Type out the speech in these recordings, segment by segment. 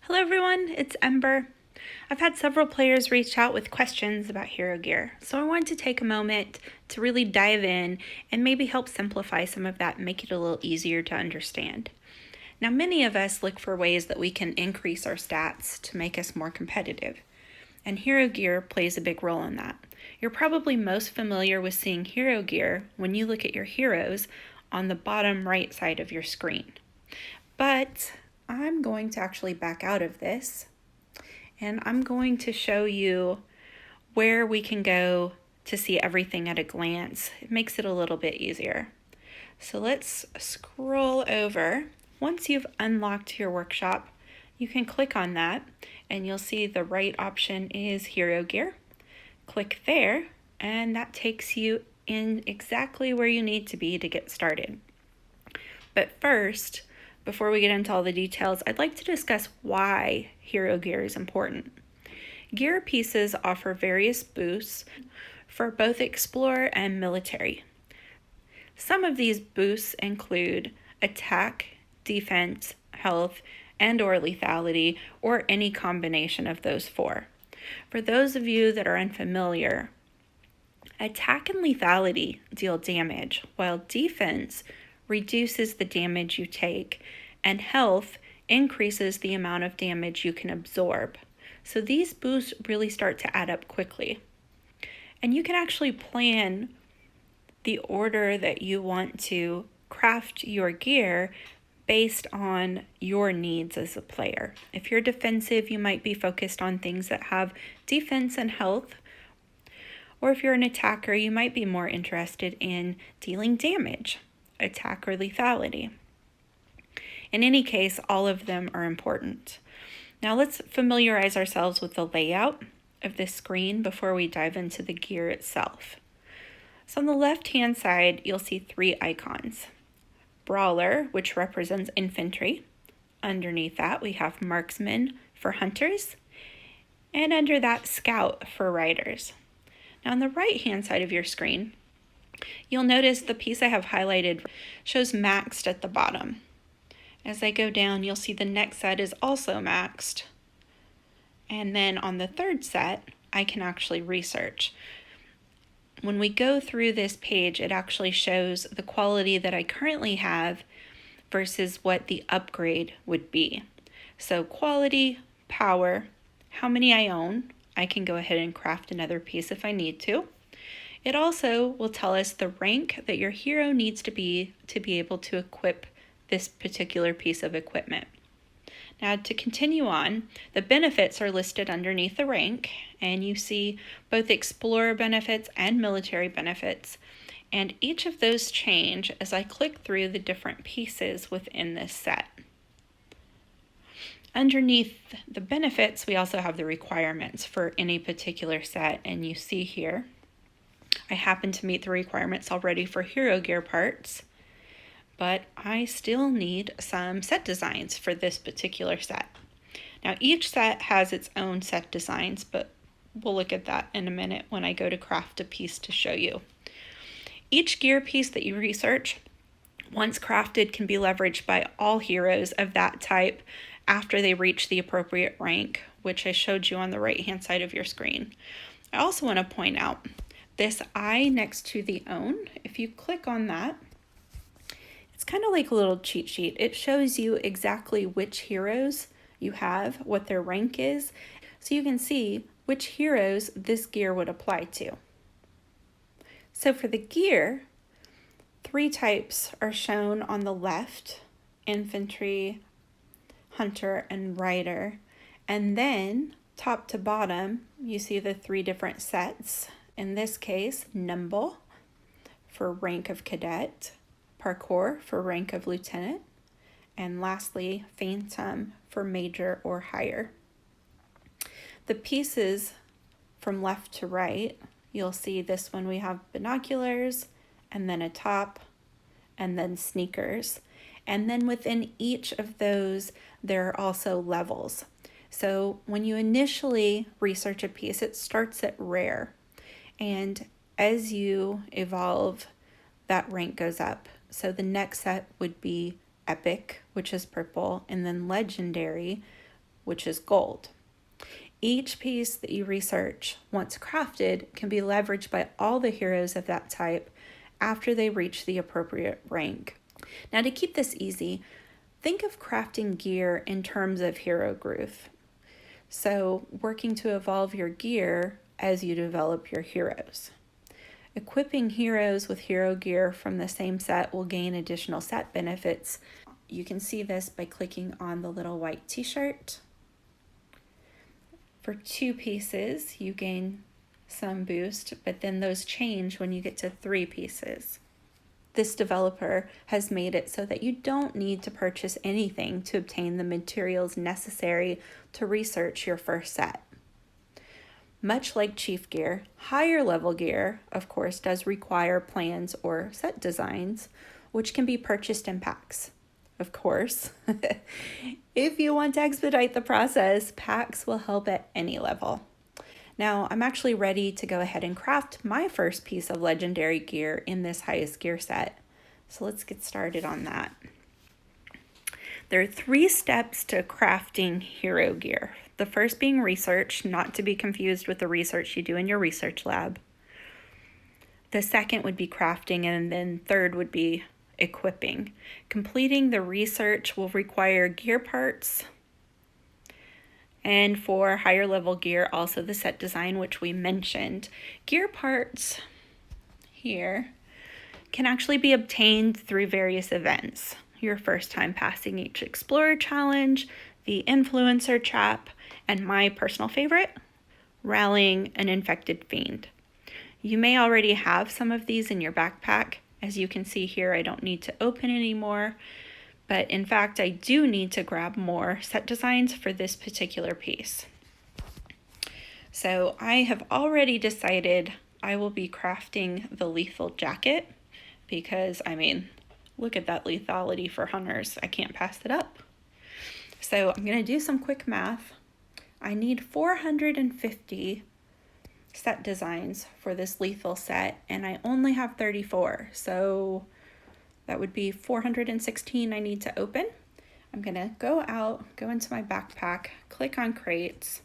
Hello everyone, it's Ember. I've had several players reach out with questions about hero gear, so I wanted to take a moment to really dive in and maybe help simplify some of that and make it a little easier to understand. Now, many of us look for ways that we can increase our stats to make us more competitive, and hero gear plays a big role in that. You're probably most familiar with seeing hero gear when you look at your heroes on the bottom right side of your screen. But I'm going to actually back out of this and I'm going to show you where we can go to see everything at a glance. It makes it a little bit easier. So let's scroll over. Once you've unlocked your workshop, you can click on that and you'll see the right option is hero gear. Click there and that takes you in exactly where you need to be to get started. But first, before we get into all the details, I'd like to discuss why hero gear is important. Gear pieces offer various boosts for both Explorer and Military. Some of these boosts include attack, defense, health, and/or lethality, or any combination of those four. For those of you that are unfamiliar, attack and lethality deal damage, while defense reduces the damage you take, and health increases the amount of damage you can absorb. So these boosts really start to add up quickly. And you can actually plan the order that you want to craft your gear based on your needs as a player. If you're defensive, you might be focused on things that have defense and health. Or if you're an attacker, you might be more interested in dealing damage, attack or lethality. In any case, all of them are important. Now let's familiarize ourselves with the layout of this screen before we dive into the gear itself. So on the left-hand side, you'll see three icons. Brawler, which represents infantry. Underneath that, we have Marksman for hunters. And under that, Scout for riders. Now on the right-hand side of your screen, you'll notice the piece I have highlighted shows maxed at the bottom. As I go down, you'll see the next set is also maxed. And then on the third set, I can actually research. When we go through this page, it actually shows the quality that I currently have versus what the upgrade would be. So quality, power, how many I own. I can go ahead and craft another piece if I need to. It also will tell us the rank that your hero needs to be able to equip this particular piece of equipment. Now to continue on, the benefits are listed underneath the rank, and you see both Explorer benefits and Military benefits, and each of those change as I click through the different pieces within this set. Underneath the benefits, we also have the requirements for any particular set, and you see here, I happen to meet the requirements already for hero gear parts, but I still need some set designs for this particular set. Now each set has its own set designs, but we'll look at that in a minute when I go to craft a piece to show you. Each gear piece that you research, once crafted, can be leveraged by all heroes of that type after they reach the appropriate rank, which I showed you on the right-hand side of your screen. I also want to point out this eye next to the own. If you click on that, it's kind of like a little cheat sheet. It shows you exactly which heroes you have, what their rank is, so you can see which heroes this gear would apply to. So for the gear, three types are shown on the left: infantry, hunter, and rider. And then top to bottom, you see the three different sets. In this case, nimble for rank of cadet, parkour for rank of lieutenant, and lastly, phantom for major or higher. The pieces from left to right, you'll see this one we have binoculars, and then a top, and then sneakers. And then within each of those, there are also levels. So when you initially research a piece, it starts at rare. And as you evolve, that rank goes up. So the next set would be epic, which is purple, and then legendary, which is gold. Each piece that you research, once crafted, can be leveraged by all the heroes of that type after they reach the appropriate rank. Now, to keep this easy, think of crafting gear in terms of hero growth. So, working to evolve your gear as you develop your heroes. Equipping heroes with hero gear from the same set will gain additional set benefits. You can see this by clicking on the little white t-shirt. For 2 pieces, you gain some boost, but then those change when you get to 3 pieces. This developer has made it so that you don't need to purchase anything to obtain the materials necessary to research your first set. Much like Chief gear, higher level gear, of course, does require plans or set designs, which can be purchased in packs. Of course, if you want to expedite the process, packs will help at any level. Now, I'm actually ready to go ahead and craft my first piece of legendary gear in this highest gear set. So let's get started on that. There are 3 steps to crafting hero gear. The first being research, not to be confused with the research you do in your research lab. The second would be crafting, and then third would be equipping. Completing the research will require gear parts, and for higher level gear, also the set design, which we mentioned. Gear parts here can actually be obtained through various events. Your first time passing each Explorer Challenge, the Influencer Trap, and my personal favorite, rallying an infected fiend. You may already have some of these in your backpack. As you can see here, I don't need to open anymore, but in fact, I do need to grab more set designs for this particular piece. So I have already decided I will be crafting the lethal jacket because, I mean, look at that lethality for hunters. I can't pass it up. So I'm gonna do some quick math. I need 450 set designs for this lethal set, and I only have 34. So that would be 416 I need to open. I'm gonna go into my backpack, click on crates.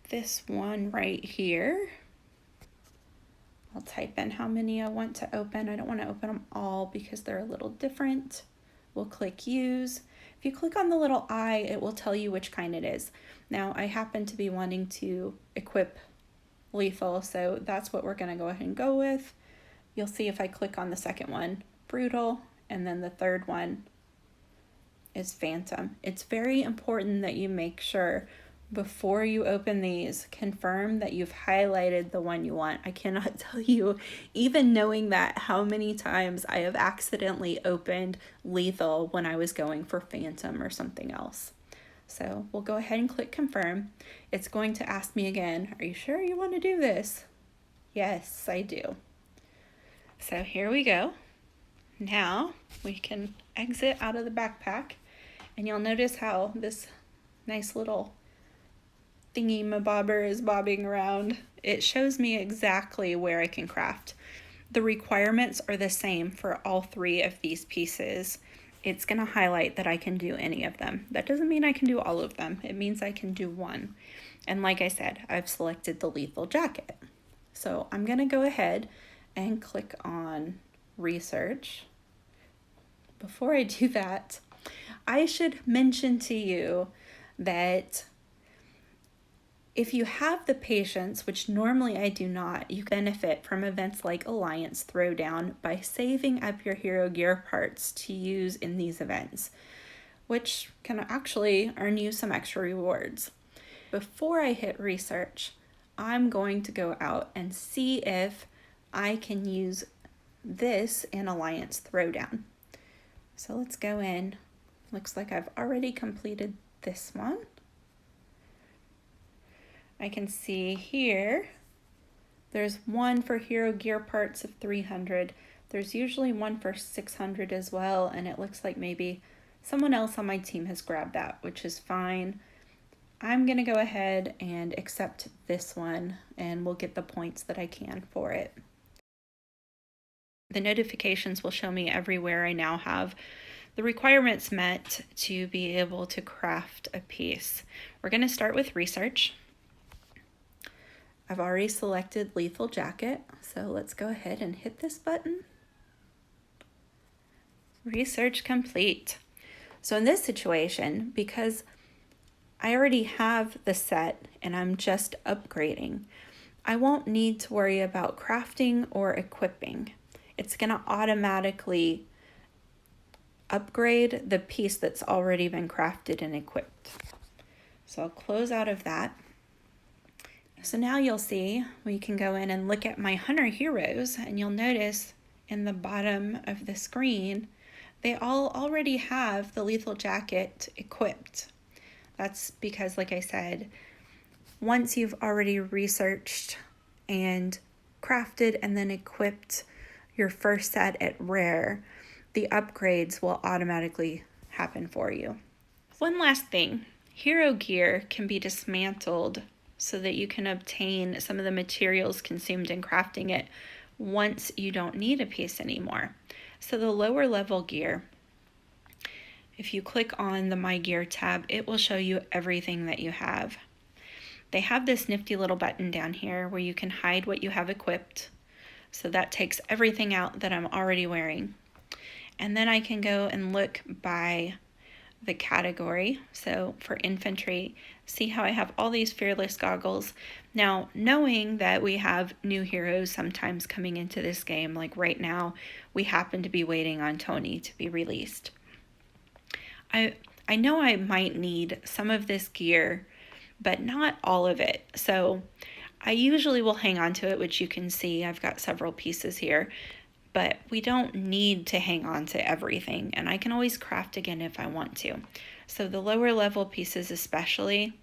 This one right here. I'll type in how many I want to open. I don't want to open them all because they're a little different. We'll click use. If you click on the little eye, it will tell you which kind it is. Now, I happen to be wanting to equip lethal, so that's what we're going to go ahead and go with. You'll see if I click on the second one, brutal, and then the third one is phantom. It's very important that you make sure before you open these, confirm that you've highlighted the one you want. I cannot tell you, even knowing that, how many times I have accidentally opened lethal when I was going for phantom or something else. So we'll go ahead and click confirm. It's going to ask me again, are you sure you want to do this? Yes, I do. So here we go. Now we can exit out of the backpack, and you'll notice how this nice little thingy-mabobber is bobbing around. It shows me exactly where I can craft. The requirements are the same for all 3 of these pieces. It's going to highlight that I can do any of them. That doesn't mean I can do all of them. It means I can do one. And like I said, I've selected the lethal jacket. So I'm going to go ahead and click on research. Before I do that, I should mention to you that if you have the patience, which normally I do not, you benefit from events like Alliance Throwdown by saving up your hero gear parts to use in these events, which can actually earn you some extra rewards. Before I hit research, I'm going to go out and see if I can use this in Alliance Throwdown. So let's go in. Looks like I've already completed this one. I can see here, there's one for hero gear parts of 300. There's usually one for 600 as well, and it looks like maybe someone else on my team has grabbed that, which is fine. I'm gonna go ahead and accept this one, and we'll get the points that I can for it. The notifications will show me everywhere I now have the requirements met to be able to craft a piece. We're going to start with research. I've already selected lethal jacket, so let's go ahead and hit this button. Research complete. So in this situation, because I already have the set and I'm just upgrading, I won't need to worry about crafting or equipping. It's going to automatically upgrade the piece that's already been crafted and equipped. So I'll close out of that. So now you'll see we can go in and look at my hunter heroes, and you'll notice in the bottom of the screen, they all already have the lethal jacket equipped. That's because, like I said, once you've already researched and crafted and then equipped your first set at rare, the upgrades will automatically happen for you. One last thing, hero gear can be dismantled so that you can obtain some of the materials consumed in crafting it once you don't need a piece anymore. So the lower level gear, if you click on the My Gear tab, it will show you everything that you have. They have this nifty little button down here where you can hide what you have equipped. So that takes everything out that I'm already wearing. And then I can go and look by the category. So for infantry, see how I have all these fearless goggles. Now, knowing that we have new heroes sometimes coming into this game, like right now, we happen to be waiting on Tony to be released. I know I might need some of this gear, but not all of it. So I usually will hang on to it, which you can see I've got several pieces here, but we don't need to hang on to everything, and I can always craft again if I want to. So the lower level pieces especially,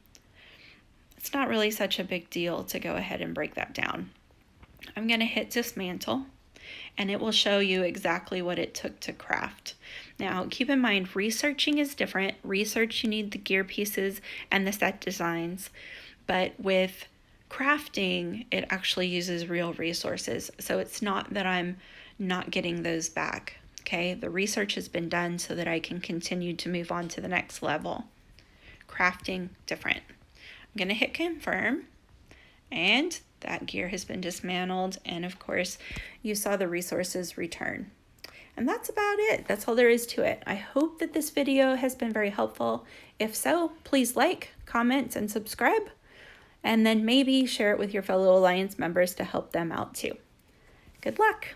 it's not really such a big deal to go ahead and break that down. I'm going to hit dismantle, and it will show you exactly what it took to craft. Now, keep in mind, researching is different. Research, you need the gear pieces and the set designs, but with crafting, it actually uses real resources. So it's not that I'm not getting those back. Okay, the research has been done so that I can continue to move on to the next level. Crafting, different. I'm going to hit confirm, and that gear has been dismantled, and of course you saw the resources return. And that's about it. That's all there is to it. I hope that this video has been very helpful. If so, please like, comment, and subscribe, and then maybe share it with your fellow Alliance members to help them out too. Good luck.